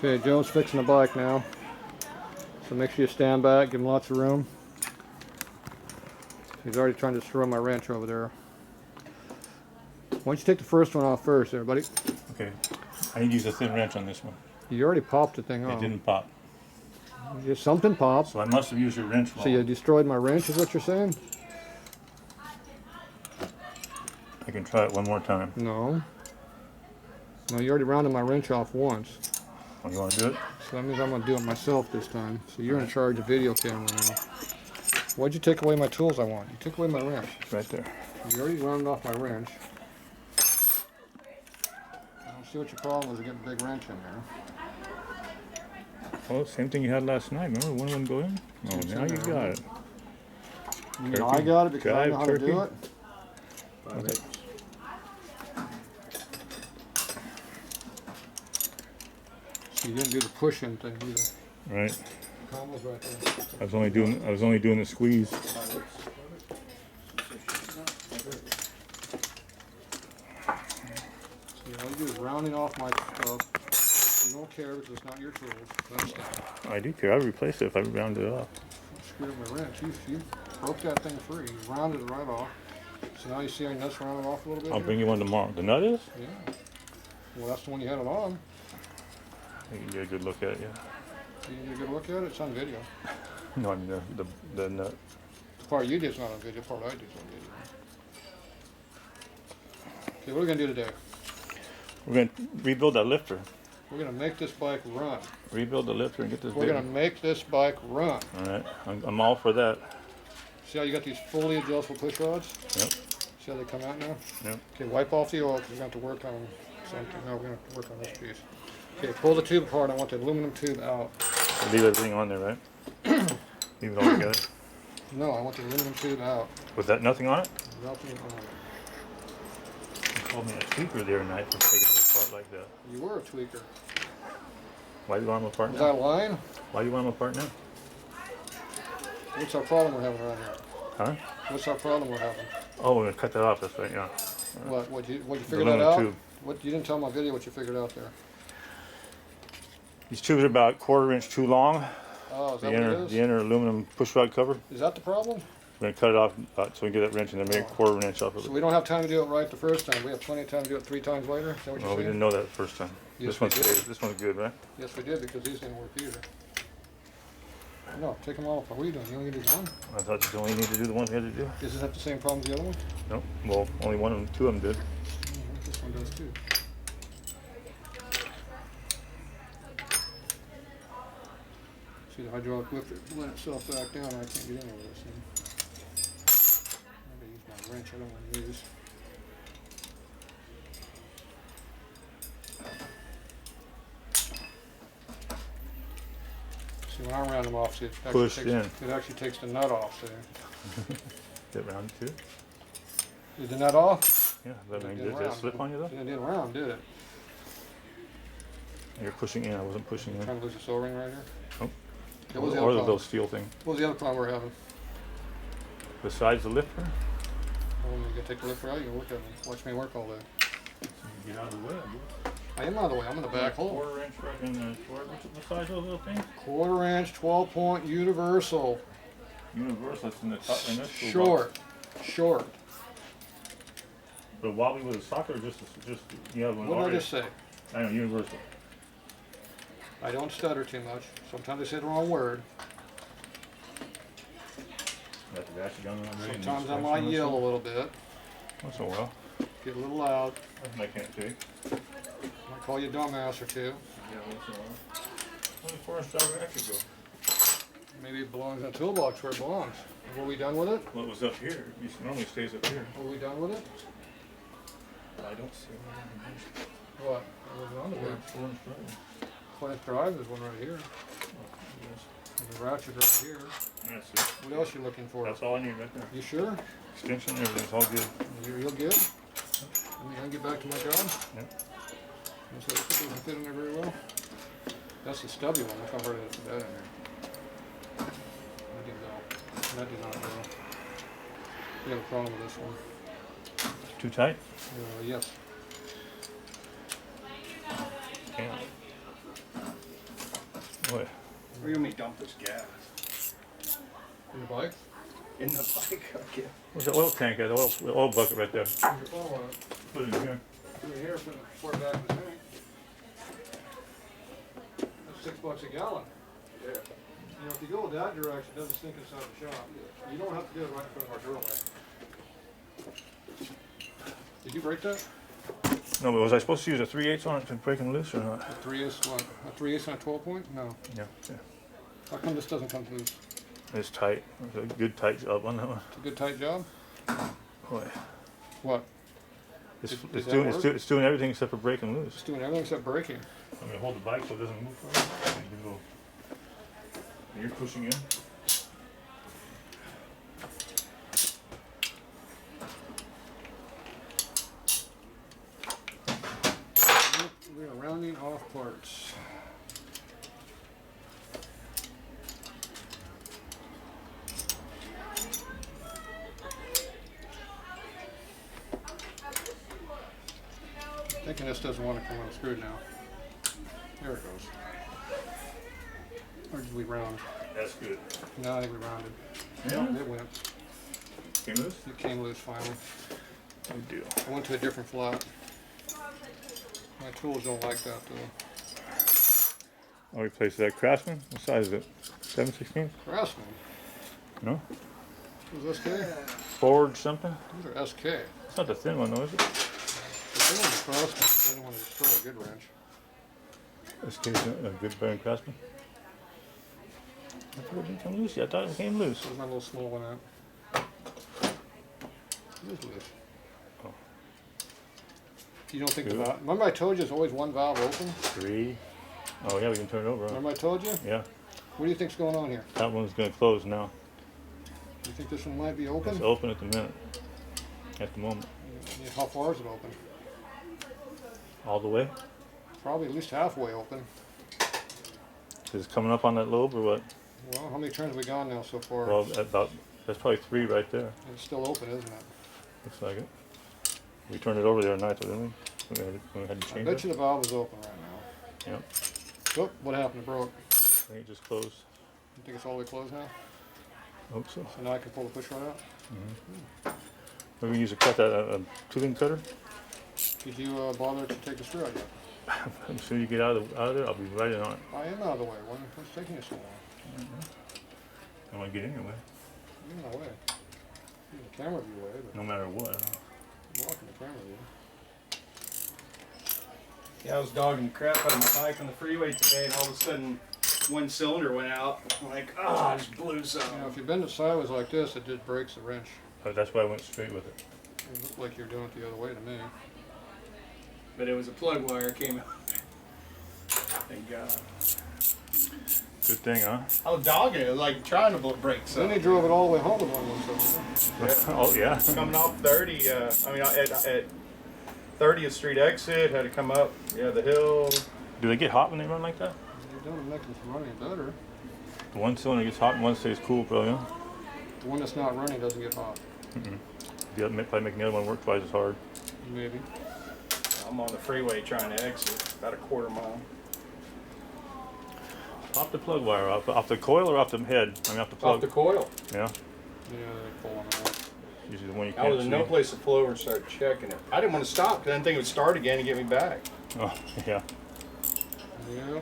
Okay, Joe's fixing the bike now. So make sure you stand back, give him lots of room. He's already trying to destroy my wrench over there. Why don't you take the first one off first, everybody? Okay. I need to use a thin wrench on this one. You already popped the thing off. It didn't pop. Just something popped. So I must have used your wrench wrong. So you destroyed my wrench, is what you're saying? I can try it one more time. No. No, you already rounded my wrench off once. Oh, you want to do it? So that means I'm going to do it myself this time. So you're in charge of video camera now. Why'd you take away my tools I want? You took away my wrench. It's right there. You already rounded off my wrench. I don't see what your problem was with getting a big wrench in there. Oh, same thing you had last night. Remember one wouldn't go in? Oh, now you got it. You mean I got it because I know how to do it? Okay. So you didn't do the push-in thing either. Right. Right there. I was only doing the squeeze. See, all you do is rounding off my stuff. You don't care because it's not your tools. I do care. I'd replace it if I rounded it off. Screw up my wrench. You broke that thing free. You rounded it right off. So now you see how your nuts rounded off a little bit? I'll bring you one tomorrow. The nut is? Yeah. Well, that's the one you had it on. You can get a good look at it, yeah. You get a good look at it? It's on video. No, I mean the nut. The part you did is not on video. The part I did is on video. Okay, what are we going to do today? We're going to rebuild that lifter. We're going to make this bike run. Rebuild the lifter and get this We're going to make this bike run. All right. I'm all for that. See how you got these fully adjustable push rods? Yep. See how they come out now? Yep. Okay, wipe off the oil because we're going to have to work on something. No, we're going to have to work on this piece. Okay, pull the tube apart. I want the aluminum tube out. Leave everything on there, right? Leave it all together. No, I want the aluminum tube out. Was that nothing on it? Nothing on it. You called me a tweaker the other night for taking it apart like that. You were a tweaker. Why do you want them apart Was now? that lying? Why do you want them apart now? What's our problem we're having around here? Huh? What's our problem we're having? Oh, we're gonna cut that off. That's right. Yeah. What? Would you figure that aluminum out? tube. What? You didn't tell my video what you figured out there. These tubes are about 1/4 inch too long. Oh, is that what it is? The inner aluminum push rod cover. Is that the problem? We're gonna cut it off so we can get that wrench and then make 1/4 inch off of So it. we don't have time to do it right the first time. We have plenty of time to do it 3 times later. Is that what you're Well, we saying? didn't know that the first time. Yes, This one's good, right? Yes, we did because these didn't work either. No, take them all apart. What are you doing? You only need one? I thought you only need to do the ones we had to do. Does this have the same problem as the other one? No. Well, only two of them did. This one does too. See, the hydraulic lifter let itself back down. I can't get in over this thing. I'm going to use my wrench. I don't want to use. See, when I round them off, see, it actually takes the nut off. See? Get round too. Is the nut off? Yeah. Did that slip on you though? It didn't round, did it? You're pushing in. I wasn't pushing in. Trying to lose this O-ring right here. Oh. What was the Or other the problem? little steel thing. What was the other problem we're having? Besides the lifter. Oh, you gotta take the lifter out. You can work at me. Watch me work all day. Get out of the way. I am out of the way. I'm in the back hole. 1/4 inch fucking. What size are those little things? 1/4 inch, 12-point universal. Universal. That's in the top. In this Short. Short. But wobbly with a socket or just you have one What did I already? just say? I know universal. I don't stutter too much. Sometimes I say the wrong word. Got the ratchet gun already. Sometimes I might yell a little bit. That's so well. Get a little loud. I can't take. Might call you a dumbass or two. Yeah, once in a while. 24 inch driver actually go. Maybe it belongs in a toolbox where it belongs. Were we done with it? Well, it was up here. It normally stays up here. Were we done with it? I don't see it. What? It wasn't on the bench. 4 inch driver. Flash drive, there's one right here. There's a ratchet right here. That's it. What else you looking for? That's all I need right there. You sure? Extension, everything's all good. You're good? Let me get back to my job. Yep. So this doesn't fit in there very well. That's the stubby one. Look how hard it is to fit that in there. That did not go. We have a problem with this one. Too tight? Yes. Yeah. What? Where you want me to dump this gas? In the bike? In the bike, okay. Where's the oil tank at? The oil bucket right there. Where's your phone at? Put it in here. Put it here, pour it back in the tank. That's $6 a gallon. Yeah. You know, if you go that direction, it doesn't stink inside the shop. You don't have to do it right in front of our doorway. Did you break that? No, but was I supposed to use a 3/8 on it to break them loose or not? A 3/8 what? A 3/8 on a 12 point? No. Yeah. How come this doesn't come loose? It's tight. It's a good tight job on that one. It's a good tight job? Boy. What? It's Does that doing work? it's doing everything except for breaking loose. It's doing everything except braking. I'm gonna hold the bike so it doesn't move for you. You're pushing in. We are rounding off parts. Thinking this doesn't want to come unscrewed now. There it goes. Or did we round? That's good. No, I think we rounded. Yeah. It went. Came loose? It came loose finally. Good deal. I went to a different flat. My tools don't like that though. I'll replace that Craftsman. What size is it? 7/16? Craftsman. No? Is SK? Ford something? These are SK. It's not the thin one though, is it? But they want the Craftsman. They don't want to destroy a good wrench. SK's a good bearing Craftsman. I thought it didn't come loose yet. I thought it came loose. There's my little small one out. It is loose. Oh. You don't think Two. the valve? Remember I told you there's always one valve open? 3. Oh yeah, we can turn it over. Huh? Remember I told you? Yeah. What do you think's going on here? That one's gonna close now. You think this one might be open? It's open at the minute. At the moment. Yeah, how far is it open? All the way? Probably at least halfway open. Is it coming up on that lobe or what? Well, how many turns have we gone now so far? Well, about that's probably 3 right there. It's still open, isn't it? Looks like it. We turned it over the other night, though, didn't we? We had to I change bet it. you the valve is open right now. Yep. Oh, what happened? It broke. I think it just closed. You think it's all the way closed now? Hope so. So now I can pull the push rod out? Maybe we use a cut that a tooling cutter. Did you bother to take the screw out yet? As soon as you get out of there, I'll be right in on it. I am out of the way. What's taking you so long? I want to get in your way, You're in the way. You're in the camera view way, but no matter what. I'm walking the camera view. Yeah, I was dogging the crap out of my bike on the freeway today, and all of a sudden, one cylinder went out. I'm like, I just blew something. You know, if you bend it sideways like this, it just breaks the wrench. That's why I went straight with it. It looked like you're doing it the other way to me. But it was a plug wire came out. Thank God. Good thing, huh? I was dogging it, like trying to break Then something. they drove it all the way home with one of them. Oh yeah. Coming off 30, at 30th Street exit, had to come up, the hill. Do they get hot when they run like that? You don't make them from running better. The one cylinder gets hot and one stays cool, probably. Huh? The one that's not running doesn't get hot. The other, probably making the other one work twice as hard. Maybe. I'm on the freeway trying to exit, about a quarter mile. Off the plug wire, off the coil or off the head? I mean, off the plug. Off the coil. Yeah. Yeah, they pull on that. Usually the one you I can't was in see. no place to pull over and start checking it. I didn't want to stop because I didn't think it would start again and get me back. Oh yeah. Yeah.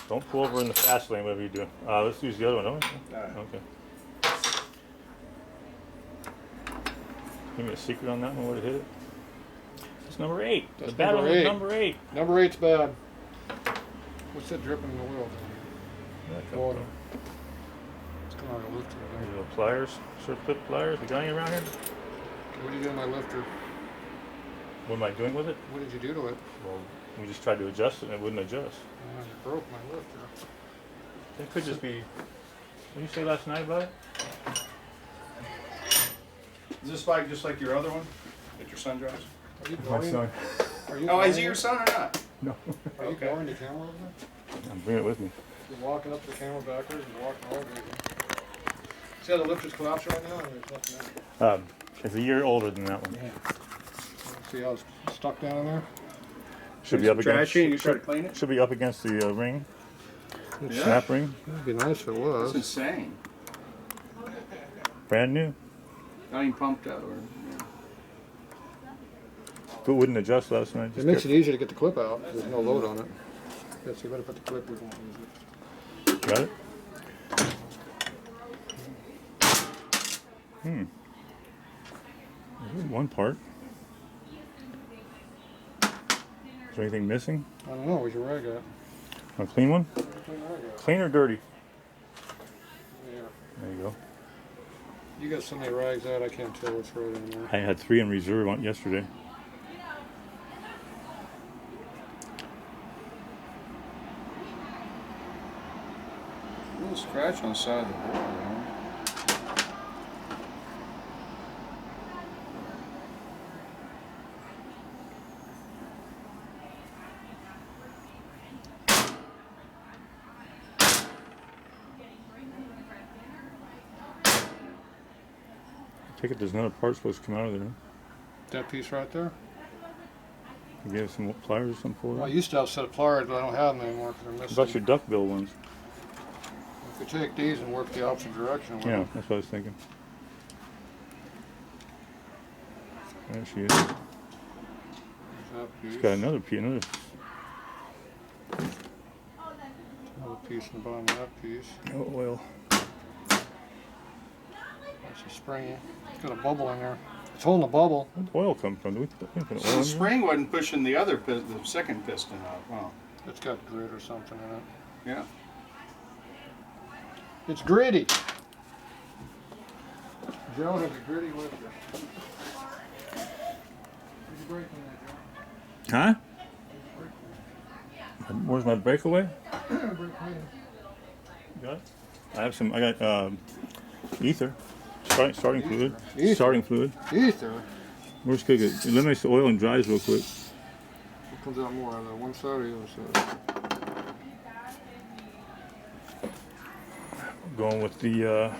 Don't pull over in the fast lane, whatever you do. Let's use the other one, don't we? Alright. Okay. Give me a secret on that one, where to hit it. It's number 8. That's the battle number is 8. number 8. Number 8's bad. What's that dripping in the wheel? Where'd that come Water. from? It's coming out of the lifter. I These think. little pliers, circle clip pliers. We got any around here? What did you do to my lifter? What am I doing with it? What did you do to it? Well, we just tried to adjust it and it wouldn't adjust. You broke my lifter. It could just be. What did you say last night about it? Is this bike just like your other one that your son drives? Are you My blowing? son. Are you Oh, is he blowing your it? son or not? No. Are you Okay. blowing the camera over there? I'm bringing it with me. You're walking up to the camera backwards and walking over it. See how the lifter's collapsed right now and there's nothing there? It's a year older than that one. See how it's stuck down in there? Should be up against. Trashy and you try to clean it? Should be up against the ring. Yeah. Snap ring. It'd be nice if it That's was. insane. Brand new. Not even pumped out. Or, If it wouldn't adjust last night. It makes it easier to get the clip out. There's no load on it. Yeah, so you better put the clip. We won't use it. Got it? One part. Is there anything missing? I don't know. Where's your rag at? A clean one? Where's your rag at? Clean or dirty? Yeah. There you go. You got so many rags out, I can't tell what's right in there. I had 3 in reserve on yesterday. a little scratch on the side of the board. Huh? I take it there's another part supposed to come out of there. That piece right there? You gave some pliers or something for Well, I it? used to have a set of pliers, but I don't have them anymore because they're What missing. about your duckbill ones? If you take these and work the opposite direction with Yeah, them. that's what I was thinking. There she is. There's that piece. She's got another piece. Another piece in the bottom of that piece. No oil. That's a spring. It's got a bubble in there. It's holding a bubble. Where'd the oil come from? Do we put oil in The there? spring wasn't pushing the other, the second piston out. Wow. It's got grit or something in it. Yeah. It's gritty. Joe has a gritty with you. Where's your brake on that, Huh? Where's my breakaway? Joe? Brake clean. Got it? I have some. I got ether. Starting fluid. Ether? Starting fluid. Ether. We're just gonna get, eliminates the oil and dries real quick. What comes out more, the one side or the other side? Going with the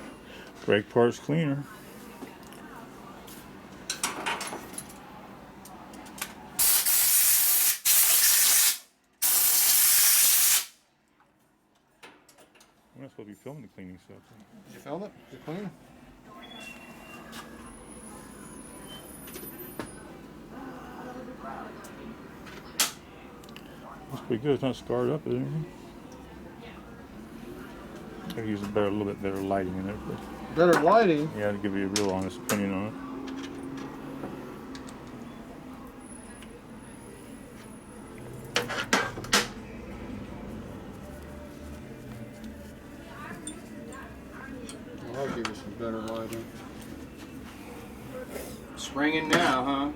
brake parts cleaner. We're not supposed to be filming the cleaning stuff. Did you film it? Is it clean? That's pretty good. It's not scarred up, is it? I could use a little bit better lighting in there. But Better lighting. yeah, to give you a real honest opinion on it. I'll give you some better lighting. Springing now, huh?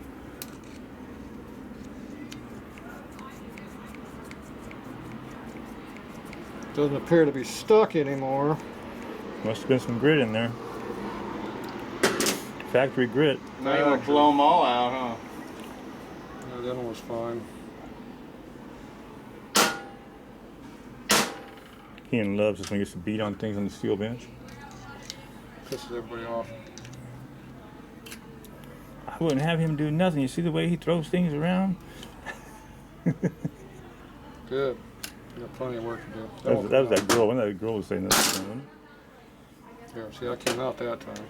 Doesn't appear to be stuck anymore. Must have been some grit in there. Factory grit. Now you want to blow them all out, huh? No, that one was fine. Ian loves this when he gets to beat on things on the steel bench. Pisses everybody off. I wouldn't have him do nothing. You see the way he throws things around? Good. You got plenty of work to do. That was that girl. When that girl was saying that. Wasn't it? Here, see, I came out that time.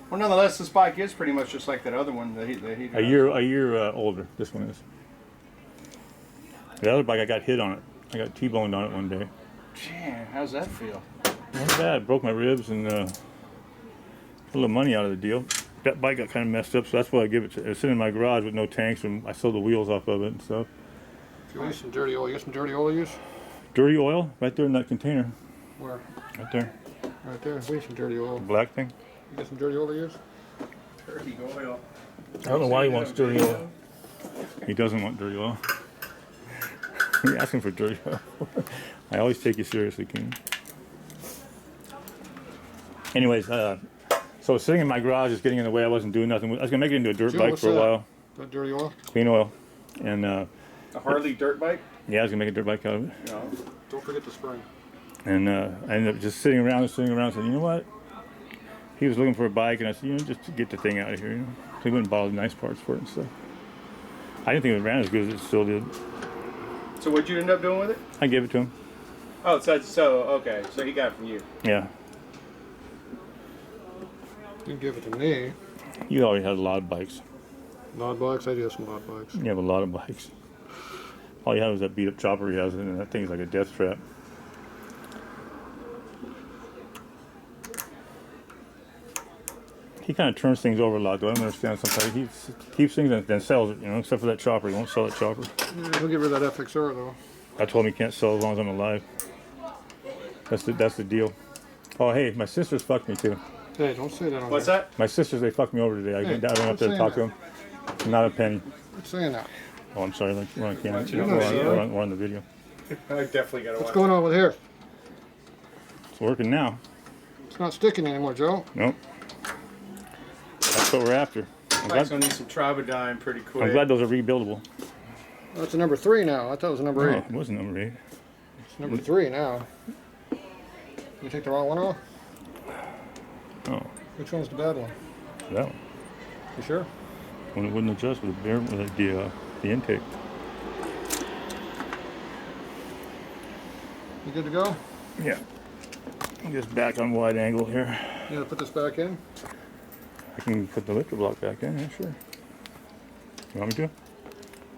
Well, nonetheless, this bike is pretty much just like that other one that he A year older. This one is. The other bike, I got hit on it. I got T-boned on it one day. Man, how's that feel? Not bad. Broke my ribs and put a little money out of the deal. That bike got kind of messed up, so that's why I give it to. It's sitting in my garage with no tanks, and I sold the wheels off of it and stuff. If you need some dirty oil, you got some dirty oil to use? Dirty oil, right there in that container. Where? Right there. Right there. We need some dirty oil. The black thing. You got some dirty oil to use? Dirty oil. I don't know why he wants dirty oil. He doesn't want dirty oil. You're asking for dirty oil. I always take you seriously, King. Anyways, so sitting in my garage is getting in the way. I wasn't doing nothing. I was gonna make it into a dirt Joe, bike what's for a that? while. That dirty oil? Clean oil. And A Harley dirt bike? yeah, I was gonna make a dirt bike out of it. No. Don't forget the spring. And I ended up just sitting around, saying, you know what? He was looking for a bike, and I said, just to get the thing out of here, So he went and bought all the nice parts for it and stuff. I didn't think it ran as good as it still did. So what'd you end up doing with it? I gave it to him. Oh, so okay. So he got it from you. Yeah. You can give it to me. You already had a lot of bikes. Mod bikes? I do have some mod bikes. You have a lot of bikes. All you have is that beat up chopper he has, and that thing's like a death trap. He kind of turns things over a lot, though. I don't understand. Sometimes he keeps things and then sells it, you know, except for that chopper. He won't sell that chopper. Yeah, he'll get rid of that FXR though. I told him he can't sell as long as I'm alive. That's the deal. Oh, hey, my sisters fucked me too. Hey, don't say that on What's here. that? My sisters, they fucked me over today. I Hey, went up there to quit talk to saying them. Not a penny. Quit saying that. Oh, I'm sorry. Like, we're on camera. You're not We're on the video. I definitely got to What's watch. going on with here? It's working now. It's not sticking anymore, Joe. Nope. That's what we're after. Bike's gonna need some Tribodyne pretty quick. I'm glad those are rebuildable. That's a number 3 now. I thought it was a number 8. Oh, it wasn't number 8. It's number 3 now. You take the wrong one off? Oh, Which one's the bad one? that one. You sure? When it wouldn't adjust with the intake. You good to go? Yeah. Just back on wide angle here. You gotta put this back in? I can put the lifter block back in, yeah, sure. You want me to?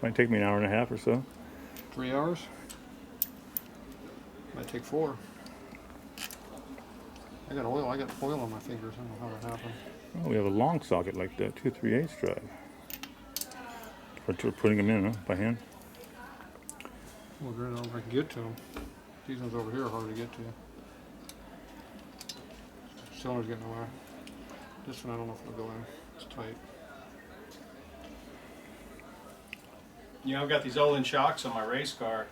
Might take me an hour and a half or so. 3 hours? Might take 4. I got oil on my fingers. I don't know how that happened. Oh, we have a long socket like that, 2 3/8 drive. For putting them in, huh, by hand. Well, great, I don't know if I can get to them. These ones over here are hard to get to. Cylinder's getting away. This one I don't know if it'll go in. It's tight. You know, I've got these Olin shocks on my race car.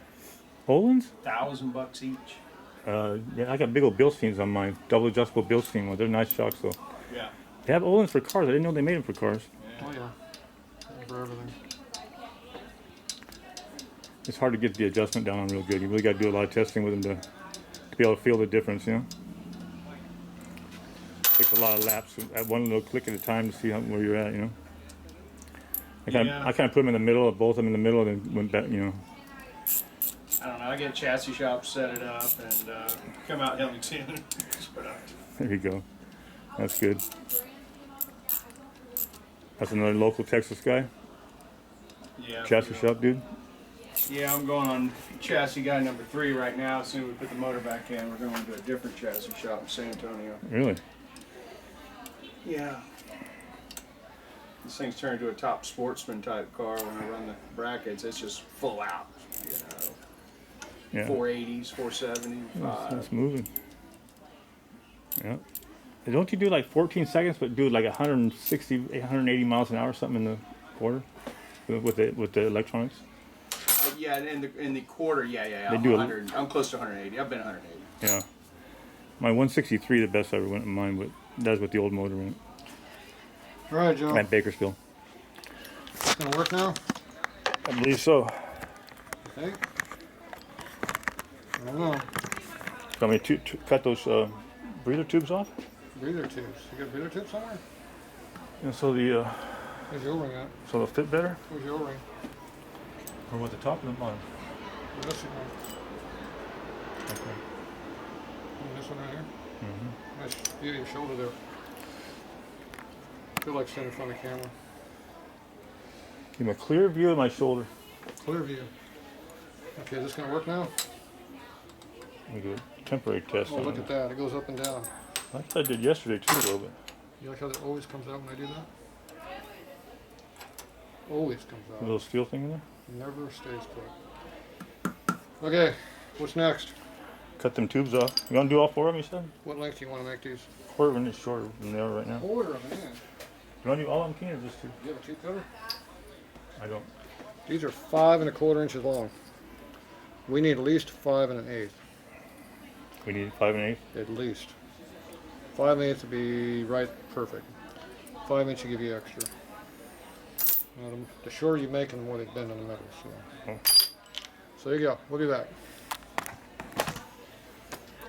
Olin's? $1,000 each. Yeah, I got big old Bilsteins on mine. Double adjustable Bilstein ones. They're nice shocks though. Yeah. They have Olin's for cars. I didn't know they made them for cars. Oh yeah. For everything. It's hard to get the adjustment down on real good. You really got to do a lot of testing with them to be able to feel the difference, you know? Takes a lot of laps at one little click at a time to see where you're at, you know? I kind of put them in the middle, both of them in the middle, and then went back, you know. I don't know. I get a chassis shop, set it up, and come out Hillington. There you go. That's good. That's another local Texas guy. Yeah. Chassis shop dude. Yeah, I'm going on chassis guy number 3 right now. As soon as we put the motor back in, we're going to a different chassis shop in San Antonio. Really? Yeah. This thing's turned into a top sportsman type car when I run the brackets. It's just full out, you know. Yeah. 480s, 475. That's moving. Yeah. And don't you do like 14 seconds, but do like 160, 180 miles an hour or something in the quarter with the electronics? Yeah, in the quarter, yeah. They do 100. I'm close to 180. I've been 180. Yeah. My 163, the best I ever went in mine, but that's with the old motor in it. All right, Joe. At Bakersfield. It's gonna work now? I believe so. Okay. I don't know. Want me to cut those breather tubes off? Breather tubes. You got a breather tube somewhere? And so the Where's your O-ring at? so they'll fit better. Where's your O-ring? Or what, the top and the bottom? This one. Okay. This one right here. Mm-hmm. Nice view of your shoulder there. I feel like standing in front of the camera. Give me a clear view of my shoulder. Clear view. Okay, is this gonna work now? We do a temporary test. Oh, on look it. at that. It goes up and down. I thought I did yesterday too, a little bit. You like how that always comes out when I do that? Always comes A out. little steel thing in there. Never stays put. Okay, what's next? Cut them tubes off. You want to do all 4 of them, you said? What length do you want to make these? Quarter of an inch shorter than they are right now. Quarter of an inch. You want to do all of them, Keen, or just 2? You have a tube cutter? I don't. These are 5 1/4 inches long. We need at least 5 1/8. We need 5 1/8. At least. 5 1/8 to be right perfect. 5 inch will give you extra. The shorter you make, the more they bend in the middle. So there you go. We'll be back.